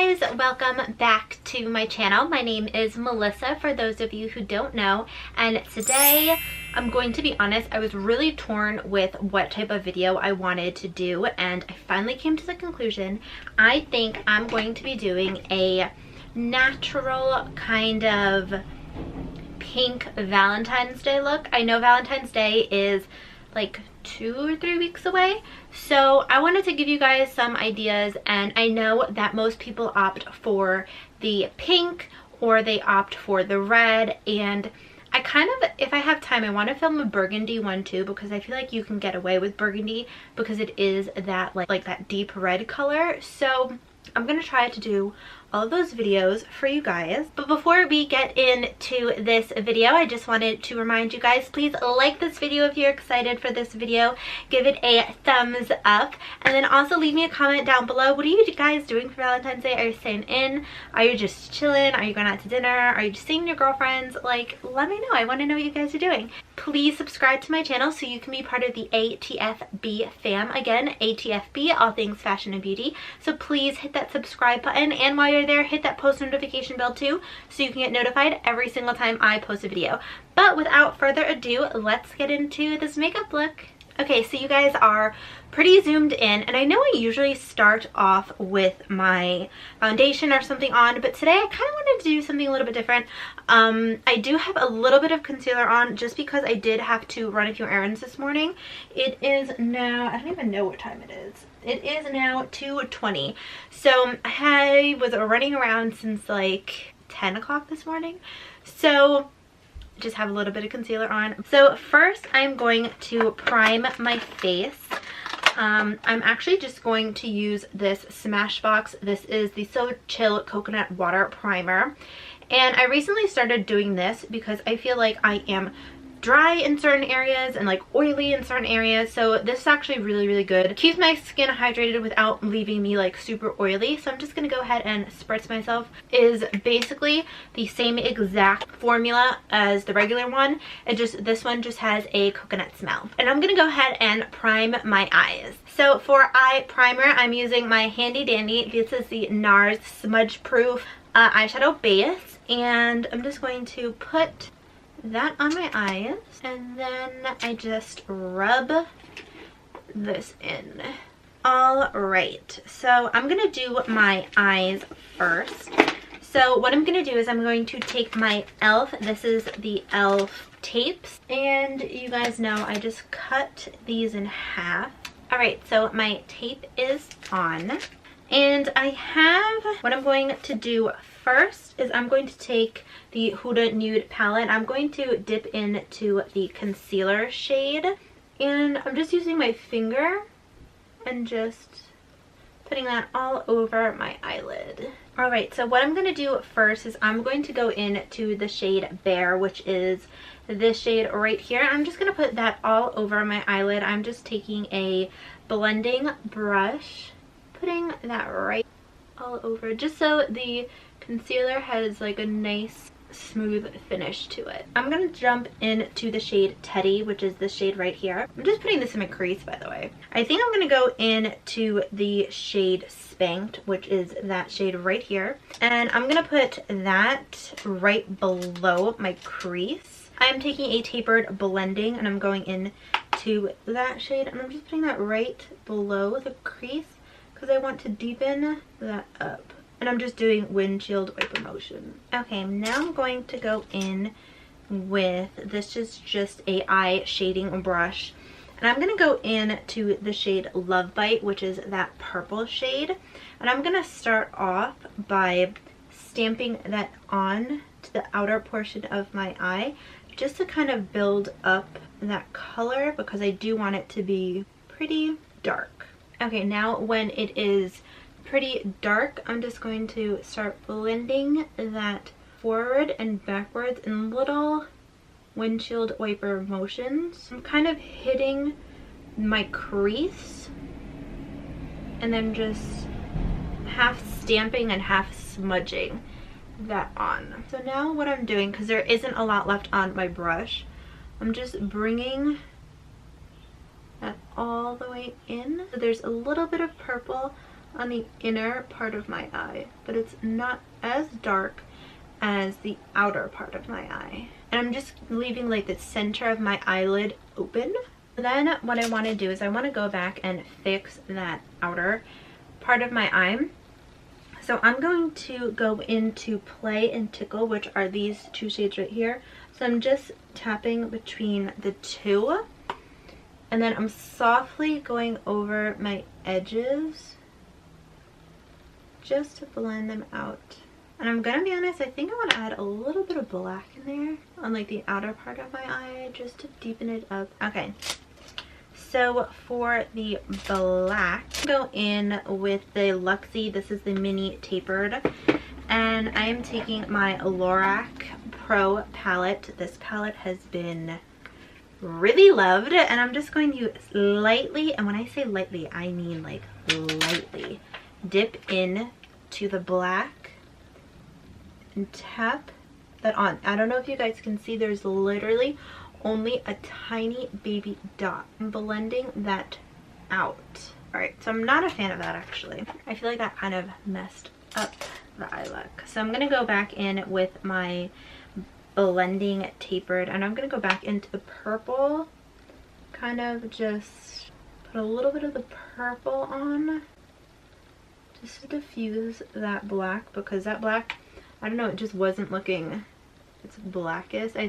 guys, welcome back to my channel. My name is Melissa, for those of you who don't know, and today I'm going to be honest, I was really torn with what type of video I wanted to do, and I finally came to the conclusion I think I'm going to be doing a natural kind of pink Valentine's Day look. I know Valentine's Day is like 2 or 3 weeks away, so I wanted to give you guys some ideas, and I know that most people opt for the pink or they opt for the red, and I kind of, if I have time, I want to film a burgundy one too, because I feel like you can get away with burgundy because it is that like that deep red color. So I'm gonna try to do all of those videos for you guys. But before we get into this video, I just wanted to remind you guys, please like this video if you're excited for this video. Give it a thumbs up, and then also leave me a comment down below. What are you guys doing for Valentine's Day? Are you staying in? Are you just chilling? Are you going out to dinner? Are you just seeing your girlfriends? Like, let me know. I want to know what you guys are doing. Please subscribe to my channel so you can be part of the ATFB fam. Again, ATFB, all things fashion and beauty. So please hit that subscribe button, and while you're there, hit that post notification bell too, so you can get notified every single time I post a video. But without further ado, let's get into this makeup look. Okay, so you guys are pretty zoomed in, and I know I usually start off with my foundation or something on, but today I kind of wanted to do something a little bit different. I do have a little bit of concealer on just because I did have to run a few errands this morning. It is now, I don't even know what time it is. It is now 2:20. So I was running around since like 10 o'clock this morning. So just have a little bit of concealer on. So first I'm going to prime my face. I'm actually just going to use this Smashbox. This is the So Chill Coconut Water Primer. And I recently started doing this because I feel like I am dry in certain areas and like oily in certain areas, so this is actually really good. It keeps my skin hydrated without leaving me like super oily, so I'm just gonna go ahead and spritz myself. It is basically the same exact formula as the regular one, it just, this one just has a coconut smell. And I'm gonna go ahead and prime my eyes. So for eye primer, I'm using my handy dandy, this is the NARS smudge proof eyeshadow base, and I'm just going to put that on my eyes, and then I just rub this in. All right, so I'm gonna do my eyes first. So what I'm gonna do is I'm going to take my e.l.f., this is the e.l.f. tapes, and you guys know I just cut these in half. All right, so my tape is on, and I have, what I'm going to do first is I'm going to take the Huda Nude palette. I'm going to dip into the concealer shade, and I'm just using my finger and just putting that all over my eyelid. Alright, so what I'm going to do first is I'm going to go into the shade Bare, which is this shade right here. I'm just going to put that all over my eyelid. I'm just taking a blending brush, putting that right all over, just so the concealer has like a nice smooth finish to it. I'm gonna jump into the shade Teddy, which is this shade right here. I'm just putting this in my crease, by the way. I think I'm gonna go into the shade Spanked, which is that shade right here, and I'm gonna put that right below my crease. I'm taking a tapered blending, and I'm going into that shade, and I'm just putting that right below the crease because I want to deepen that up. And I'm just doing windshield wiper motion. Okay, now I'm going to go in with, this is just a eye shading brush. And I'm going to go into the shade Love Bite, which is that purple shade. And I'm going to start off by stamping that on to the outer portion of my eye, just to kind of build up that color, because I do want it to be pretty dark. Okay, now when it is pretty dark, I'm just going to start blending that forward and backwards in little windshield wiper motions. I'm kind of hitting my crease and then just half stamping and half smudging that on. So now what I'm doing, because there isn't a lot left on my brush, I'm just bringing that all the way in. So there's a little bit of purple on the inner part of my eye, but it's not as dark as the outer part of my eye. And I'm just leaving like the center of my eyelid open. Then what I want to do is I want to go back and fix that outer part of my eye. So I'm going to go into Play and Tickle, which are these two shades right here. So I'm just tapping between the two, and then I'm softly going over my edges just to blend them out. And I'm gonna be honest, I think I want to add a little bit of black in there on like the outer part of my eye just to deepen it up. Okay. So for the black, go in with the Luxie. This is the mini tapered, and I am taking my Lorac Pro palette. This palette has been really loved, and I'm just going to lightly, and when I say lightly, I mean like lightly, dip in to the black and tap that on. I don't know if you guys can see, there's literally only a tiny baby dot. I'm blending that out. Alright, so I'm not a fan of that actually. I feel like that kind of messed up the eye look. So I'm gonna go back in with my blending tapered, and I'm gonna go back into the purple, kind of just put a little bit of the purple on just to diffuse that black, because that black, I don't know, it just wasn't looking its blackest. I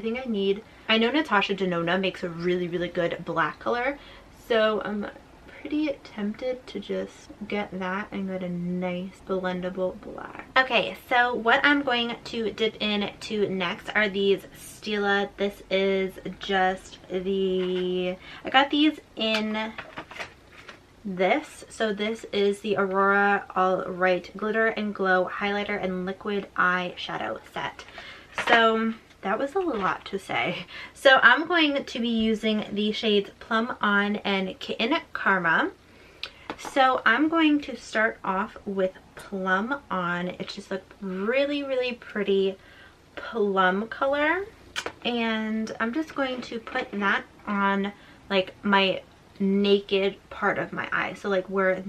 know Natasha Denona makes a really good black color, so I'm pretty tempted to just get that and get a nice blendable black. Okay, so what I'm going to dip into next are these Stila. This is just I got these in this. So this is the Aurora All Right Glitter and Glow Highlighter and Liquid Eyeshadow Set. So that was a lot to say. So I'm going to be using the shades Plum On and Kitten Karma. So I'm going to start off with Plum On. It's just a really pretty plum color, and I'm just going to put that on like my naked part of my eye, so like where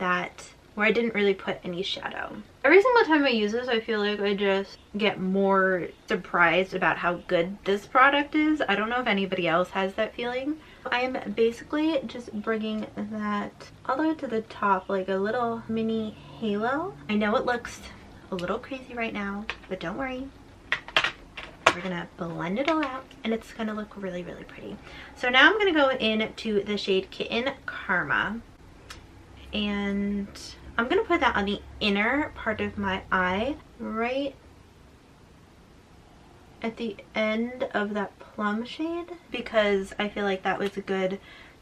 I didn't really put any shadow. Every single time I use this, I feel like I just get more surprised about how good this product is. I don't know if anybody else has that feeling. I'm basically just bringing that all the way to the top, like a little mini halo. I know it looks a little crazy right now, but don't worry. We're gonna blend it all out, and it's gonna look really pretty. So now I'm gonna go into the shade Kitten Karma, and I'm gonna put that on the inner part of my eye, right at the end of that plum shade, because I feel like that was a good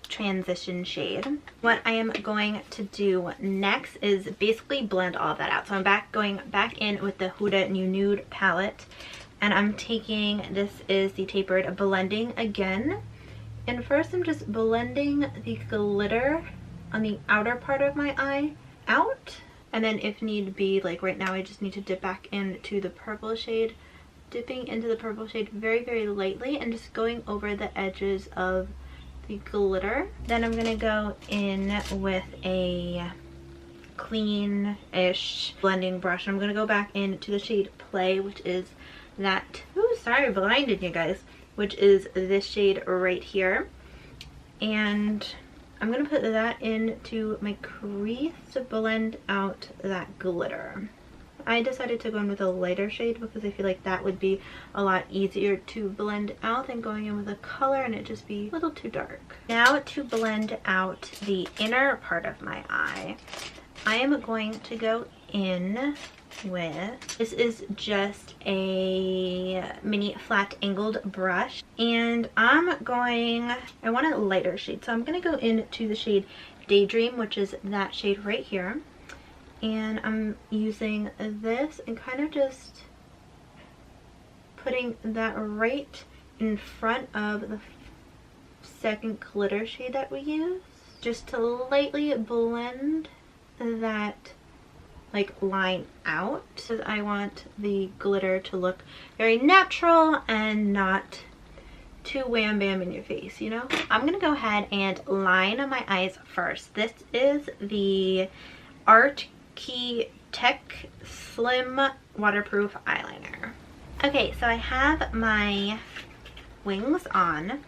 transition shade. What I am going to do next is basically blend all of that out. So I'm going back in with the Huda New Nude palette, and I'm taking, this is the tapered, blending again. And first I'm just blending the glitter on the outer part of my eye out, and then if need be, like right now I just need to dip back into the purple shade, dipping into the purple shade very lightly and just going over the edges of the glitter. Then I'm gonna go in with a clean-ish blending brush. I'm gonna go back into the shade Play, which is that, ooh, sorry, blinded you guys, which is this shade right here, and I'm gonna put that into my crease to blend out that glitter. I decided to go in with a lighter shade because I feel like that would be a lot easier to blend out than going in with a color and it just be a little too dark. Now to blend out the inner part of my eye, I am going to go in with, this is just a mini flat angled brush, and I want a lighter shade, so I'm going to go into the shade Daydream, which is that shade right here, and I'm using this and kind of just putting that right in front of the second glitter shade that we use, just to lightly blend that like line out, because I want the glitter to look very natural and not too wham bam in your face, you know? I'm gonna go ahead and line my eyes first. This is the Art tetek Slim Waterproof Eyeliner. Okay, so I have my wings on,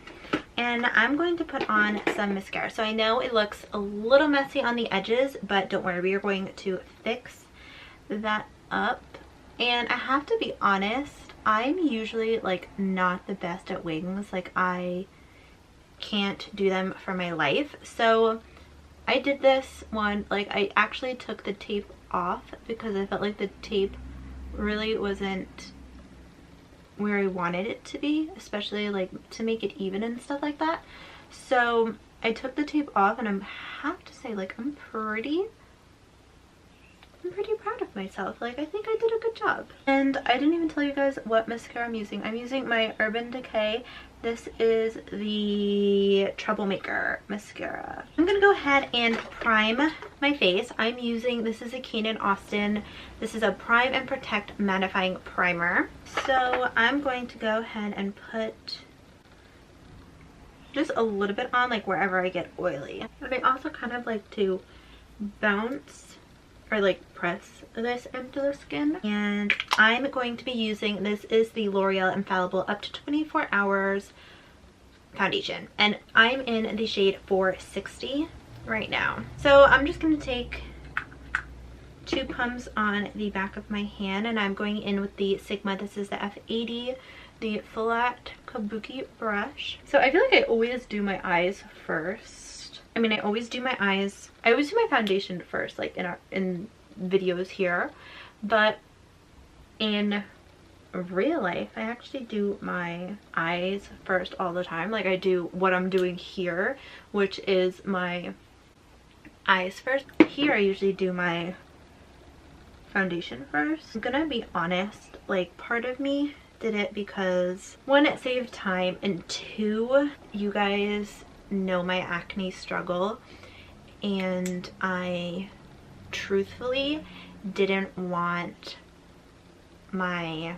and I'm going to put on some mascara. So I know it looks a little messy on the edges, but don't worry, we are going to fix that up. And I have to be honest, I'm usually like not the best at wings. Like I can't do them for my life. So I did this one, like I actually took the tape off because I felt like the tape really wasn't where I wanted it to be, especially like to make it even and stuff like that. So I took the tape off, and I have to say, like, I'm pretty proud of myself. Like, I think I did a good job. And I didn't even tell you guys what mascara I'm using. I'm using my Urban Decay. This is the Troublemaker mascara. I'm gonna go ahead and prime my face. I'm using, this is a Kane & Austin. This is a Prime and Protect Mattifying Primer. So I'm going to go ahead and put just a little bit on, like wherever I get oily. But I also kind of like to bounce or like press this into the skin. And I'm going to be using, this is the L'Oreal Infallible Up to 24 Hours foundation, and I'm in the shade 460 right now. So I'm just going to take 2 pumps on the back of my hand, and I'm going in with the Sigma. This is the F80, the flat kabuki brush. So I feel like I always do my eyes first. I mean, I always do my eyes. I always do my foundation first, like in videos here, but in real life I actually do my eyes first all the time. Like I do what I'm doing here, which is my eyes first. Here I usually do my foundation first. I'm gonna be honest, like part of me did it because 1, it saved time, and 2, you guys know my acne struggle, and I truthfully didn't want my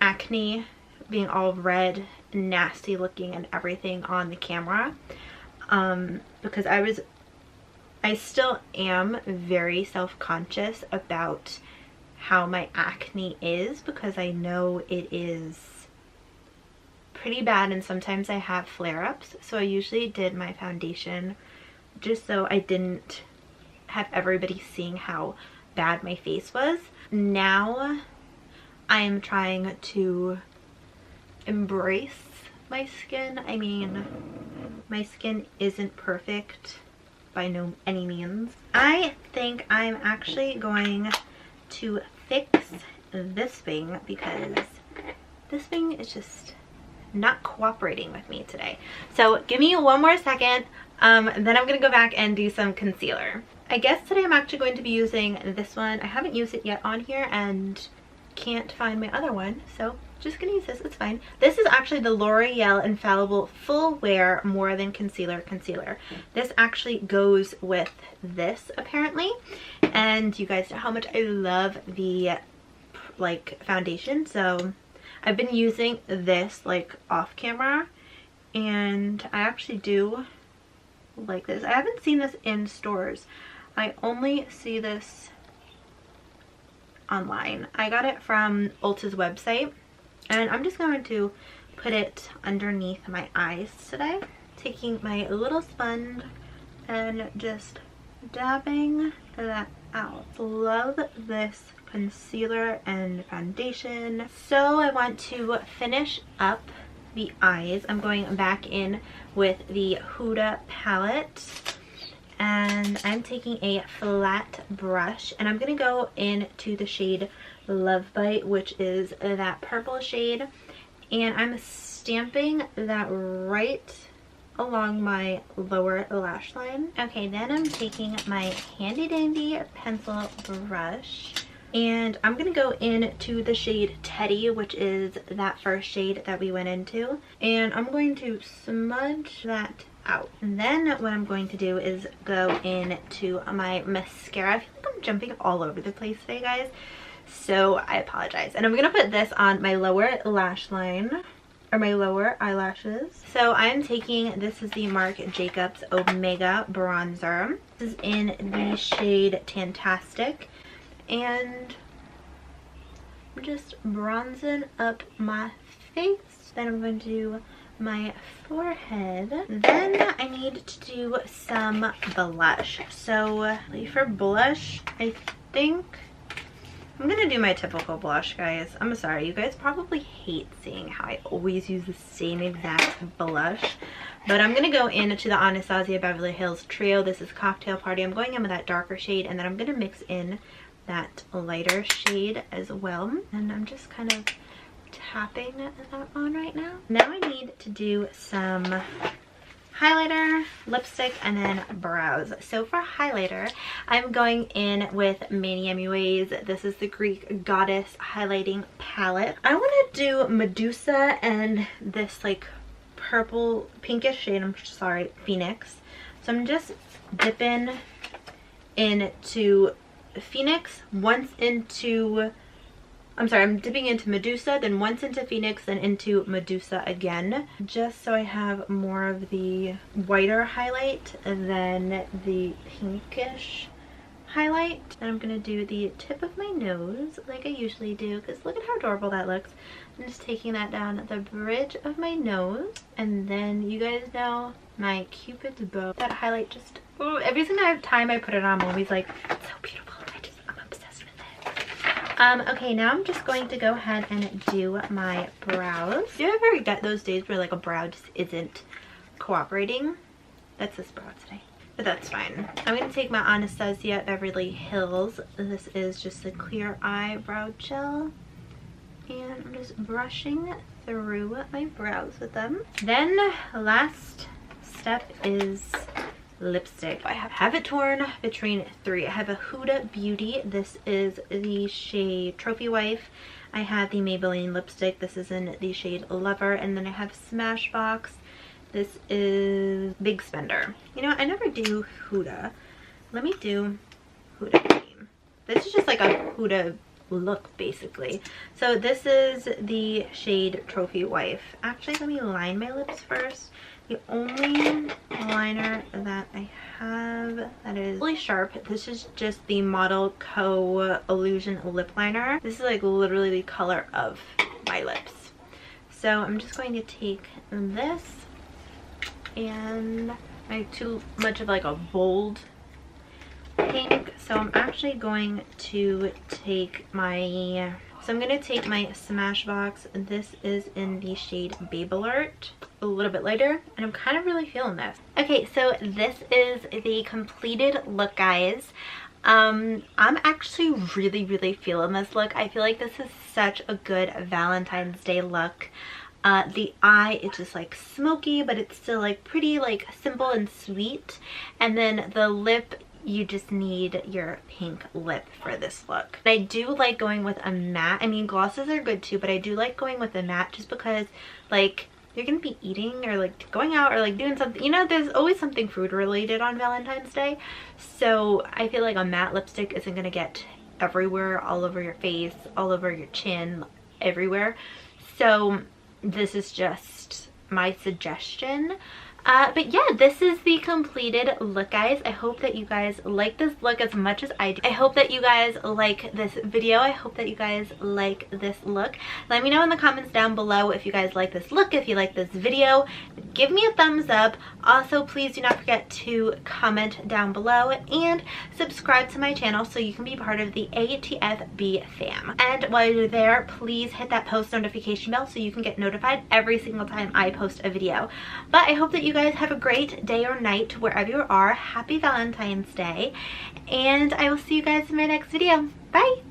acne being all red, nasty looking and everything on the camera, because I still am very self-conscious about how my acne is, because I know it is pretty bad and sometimes I have flare-ups. So I usually did my foundation just so I didn't have everybody seeing how bad my face was. Now I'm trying to embrace my skin. I mean, my skin isn't perfect by any means. I think I'm actually going to fix this thing because this thing is just not cooperating with me today. So give me 1 more second, then I'm gonna go back and do some concealer. I guess today I'm actually going to be using this one. I haven't used it yet on here and can't find my other one, so just gonna use this. It's fine. This is actually the L'Oreal Infallible Full Wear More Than Concealer. This actually goes with this apparently, and you guys know how much I love the like foundation, so I've been using this like off camera, and I actually do like this. I haven't seen this in stores. I only see this online. I got it from Ulta's website, and I'm just going to put it underneath my eyes today. Taking my little sponge and just dabbing that out. Love this concealer and foundation. So I want to finish up the eyes. I'm going back in with the Huda palette, and I'm taking a flat brush, and I'm gonna go into the shade Love Bite, which is that purple shade, and I'm stamping that right along my lower lash line. Okay, then I'm taking my handy dandy pencil brush, and I'm gonna go into the shade Teddy, which is that first shade that we went into, and I'm going to smudge that out. And then what I'm going to do is go into my mascara. I feel like I'm jumping all over the place today, guys, so I apologize. And I'm gonna put this on my lower lash line. or my lower eyelashes. So I'm taking, this is the Marc Jacobs Omega bronzer. This is in the shade Tantastic, and I'm just bronzing up my face. Then I'm going to do my forehead. Then I need to do some blush. So for blush, I think I'm gonna do my typical blush, guys. I'm sorry, you guys probably hate seeing how I always use the same exact blush, but I'm gonna go into the Anastasia Beverly Hills Trio. This is Cocktail Party. I'm going in with that darker shade, and then I'm gonna mix in that lighter shade as well, and I'm just kind of tapping that on right now. Now I need to do some highlighter, lipstick, and then brows. So for highlighter, I'm going in with Mania MUA's. This is the Greek Goddess highlighting palette. I want to do Medusa and this like purple pinkish shade, I'm sorry, Phoenix. So I'm just dipping into Phoenix, once into, I'm dipping into Medusa, then once into Phoenix, then into Medusa again, just so I have more of the whiter highlight than the pinkish highlight. And I'm gonna do the tip of my nose like I usually do, because look at how adorable that looks. I'm just taking that down the bridge of my nose, and then you guys know my Cupid's bow. That highlight just, oh, every single time I put it on, I'm always like, it's so beautiful. I'm obsessed with it. Okay, now I'm just going to go ahead and do my brows. Do you ever get those days where like a brow just isn't cooperating? That's this brow today, but that's fine. I'm going to take my Anastasia Beverly Hills. This is just a clear eyebrow gel, and I'm just brushing through my brows with them. Then last step is lipstick. I have it torn between three. I have a Huda Beauty. This is the shade Trophy Wife. I have the Maybelline lipstick. This is in the shade Lover. And then I have Smashbox. This is Big Spender. You know, I never do Huda. Let me do Huda Beauty. This is just like a Huda look basically. So this is the shade Trophy Wife. Actually, let me line my lips first. The only liner that I have that is really sharp, this is just the Model Co Illusion lip liner. This is like literally the color of my lips. So I'm just going to take this, and I have too much of like a bold pink, so I'm actually going to take my, I'm going to take my Smashbox. This is in the shade Babe Alert, a little bit lighter, and I'm kind of really feeling this. Okay, so this is the completed look, guys. I'm actually really feeling this look. I feel like this is such a good Valentine's Day look. The eye is just like smoky, but it's still like pretty like simple and sweet, and then the lip, you just need your pink lip for this look. I do like going with a matte. I mean, glosses are good too, but I do like going with a matte just because like you're gonna be eating or like going out or like doing something, you know, there's always something food related on Valentine's Day. So I feel like a matte lipstick isn't gonna get everywhere, all over your face, all over your chin, everywhere. So this is just my suggestion. But yeah, this is the completed look, guys. I hope that you guys like this look as much as I do. I hope that you guys like this video. I hope that you guys like this look. Let me know in the comments down below if you guys like this look, if you like this video. Give me a thumbs up. Also, please do not forget to comment down below and subscribe to my channel so you can be part of the ATFB fam. And while you're there, please hit that post notification bell so you can get notified every single time I post a video. But I hope that you guys have a great day or night wherever you are. Happy Valentine's Day, and I will see you guys in my next video. Bye.